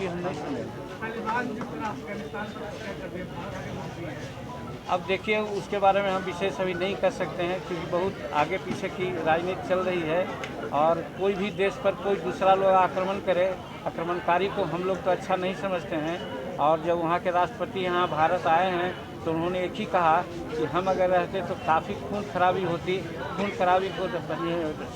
की हम नहीं सुने। अब देखिए उसके बारे में हम विशेष अभी नहीं कर सकते हैं, क्योंकि बहुत आगे पीछे की राजनीति चल रही है और कोई भी देश पर कोई दूसरा लोग आक्रमण करे, आक्रमणकारी को हम लोग तो अच्छा नहीं समझते हैं। और जब वहाँ के राष्ट्रपति यहाँ भारत आए हैं तो उन्होंने एक ही कहा कि हम अगर रहते तो काफ़ी खून खराबी होती, खून खराबी को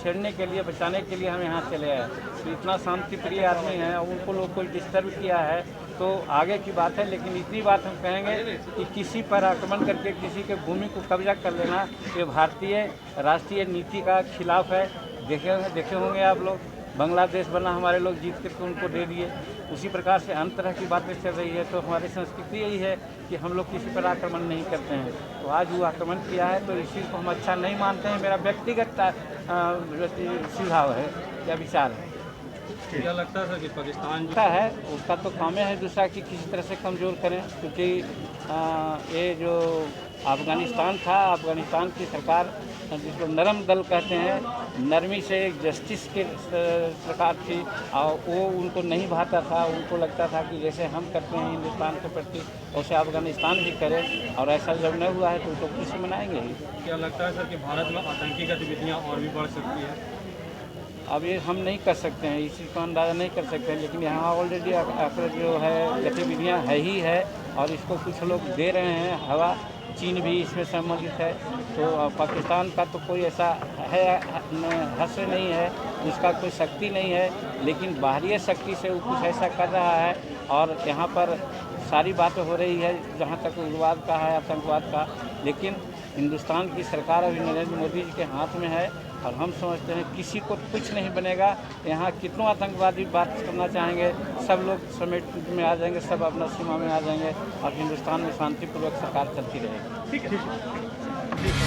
छेड़ने के लिए, बचाने के लिए हम यहाँ चले आए। तो इतना शांति प्रिय आदमी हैं और उनको लोग कोई डिस्टर्ब किया है तो आगे की बात है। लेकिन इतनी बात हम कहेंगे कि किसी पर आक्रमण करके किसी के भूमि को कब्जा कर लेना, ये भारतीय राष्ट्रीय नीति का खिलाफ है। देखे होंगे आप लोग, बांग्लादेश बना, हमारे लोग जीत करके उनको दे दिए। उसी प्रकार से अन्य तरह की बातें चल रही है। तो हमारी संस्कृति यही है कि हम लोग किसी पर आक्रमण नहीं करते हैं। तो आज वो आक्रमण किया है तो इस चीज़ को हम अच्छा नहीं मानते हैं। मेरा व्यक्तिगत सुझाव है या विचार है। क्या लगता है सर कि पाकिस्तान जो है उसका तो काम है दूसरा कि किसी तरह से कमज़ोर करें, क्योंकि ये जो अफ़गानिस्तान था, अफ़गानिस्तान की सरकार जिसको नरम दल कहते हैं, नरमी से जस्टिस के सरकार थी और वो उनको नहीं भाता था। उनको लगता था कि जैसे हम करते हैं हिंदुस्तान के प्रति वैसे अफ़गानिस्तान भी करे, और ऐसा जब नहीं हुआ है तो उसको खुशी मनाएंगे ही। क्या लगता है सर कि भारत में आतंकी गतिविधियाँ और भी बढ़ सकती है? अब ये हम नहीं कर सकते हैं, इसी को अंदाज़ा नहीं कर सकते हैं। लेकिन यहाँ ऑलरेडी जो है गतिविधियाँ है ही है और इसको कुछ लोग दे रहे हैं हवा। चीन भी इसमें सम्मिलित है। तो पाकिस्तान का तो कोई ऐसा है हश्र नहीं है, उसका कोई शक्ति नहीं है, लेकिन बाहरी शक्ति से वो कुछ ऐसा कर रहा है। और यहाँ पर सारी बातें हो रही है जहाँ तक उग्रवाद का है, आतंकवाद का, लेकिन हिंदुस्तान की सरकार अभी नरेंद्र मोदी जी के हाथ में है और हम समझते हैं किसी को कुछ नहीं बनेगा। यहाँ कितनों आतंकवादी बात करना चाहेंगे, सब लोग समेट में आ जाएंगे, सब अपना सीमा में आ जाएंगे और हिंदुस्तान में शांतिपूर्वक सरकार चलती रहेगी। ठीक है।